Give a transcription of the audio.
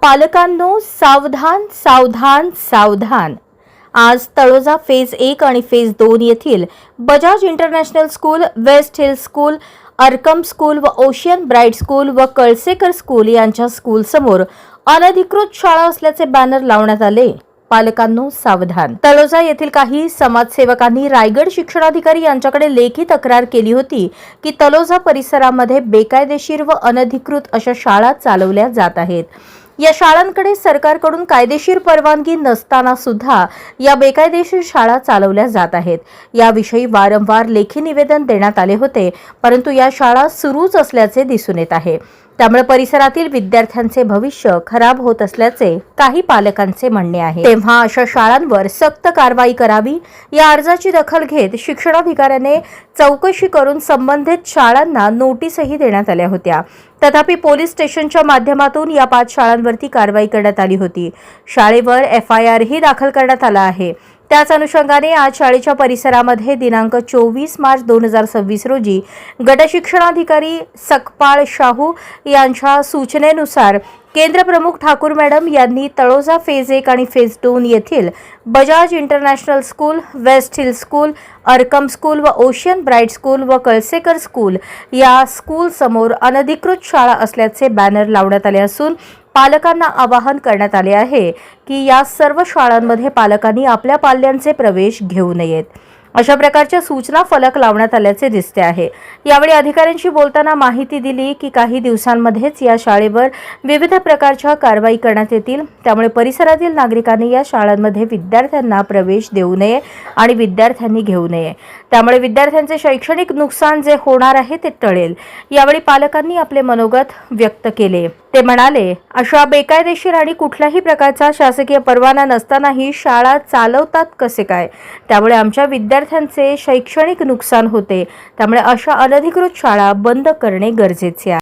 पालकांनो सावधान सावधान सावधान। आज तळोजा फेज 1 आणि फेज 2 येथील Bajaj international school, west hill school, Arkam school व ओशियन ब्राइट स्कूल व कळसेकर स्कूल यांच्या स्कूल समोर अनधिकृत शाळा असल्याचे बॅनर लावण्यात आले। पालकांनो सावधान। तळोजा येथील काही समाजसेवकांनी रायगड शिक्षणाधिकारी यांच्याकडे लेखी तक्रार केली होती की तळोजा परिसरामध्ये बेकायदेशीर व अनधिकृत अशा शाळा चालवल्या जात आहेत। या शाळांकडे सरकारकडून कायदेशीर परवानगी नसताना सुद्धा या बेकायदेशीर शाळा चालवल्या जात आहेत। याविषयी वारंवार लेखी निवेदन देण्यात आले होते, परंतु या शाळा सुरूच असल्याचे दिसून येत आहे। त्यामुळे परिसरातील विद्यार्थ्यांचे भविष्य खराब होत असल्याचे काही पालकांचे म्हणणे आहे। तेव्हा अशा शाळांवर सक्त कारवाई करावी, या अर्जाची दखल घेत शिक्षणाधिकाऱ्याने चौकशी करून संबंधित शाळांना नोटीसही देण्यात आल्या होत्या। तथापि पोलीस स्टेशनच्या माध्यमातून या 5 शाळांवरती कारवाई करण्यात आली होती। शाळेवर FIR ही दाखल करण्यात आला आहे। त्याच अनुषंगाने आज शाळेच्या परिसरामध्ये दिनांक 24 मार्च 2026 रोजी गटशिक्षणाधिकारी सकपाळ शाहू यांच्या सूचनेनुसार केंद्र प्रमुख ठाकूर मॅडम यांनी तळोजा फेज 1 आणि फेज 2 येथील Bajaj international school, west hill school, Arkam school व ओशियन ब्राइट स्कूल व कळसेकर स्कूल या स्कूल समोर अनधिकृत शाळा असल्याचे बॅनर लावण्यात आले असून पालकांना आवाहन करण्यात आले आहे की या सर्व शाळांमध्ये पालकांनी आपल्या पाल्यांचे प्रवेश घेऊ नयेत। अशा प्रकारच्या सूचना फलक लावण्यात आल्याचे दिसते आहे। यावेळी अधिकाऱ्यांशी बोलताना माहिती दिली की काही दिवसांमध्येच या शाळेवर विविध प्रकारच्या कारवाई करण्यात येतील। त्यामुळे परिसरातील नागरिकांनी या शाळांमध्ये विद्यार्थ्यांना प्रवेश देऊ नये आणि विद्यार्थ्यांनी घेऊ नये। त्यामुळे विद्यार्थ्यांचे शैक्षणिक नुकसान जे होणार आहे ते टळेल। यावेळी पालकांनी आपले मनोगत व्यक्त केले। ते म्हणाले, अशा बेकायदेशीर आणि कुठल्याही प्रकारचा शासकीय परवाना नसतानाही शाळा चालवतात कसे काय? त्यामुळे आमच्या विद्यार्थ्यांचे शैक्षणिक नुकसान होते। त्यामुळे अशा अनधिकृत शाळा बंद करणे गरजेचे आहे।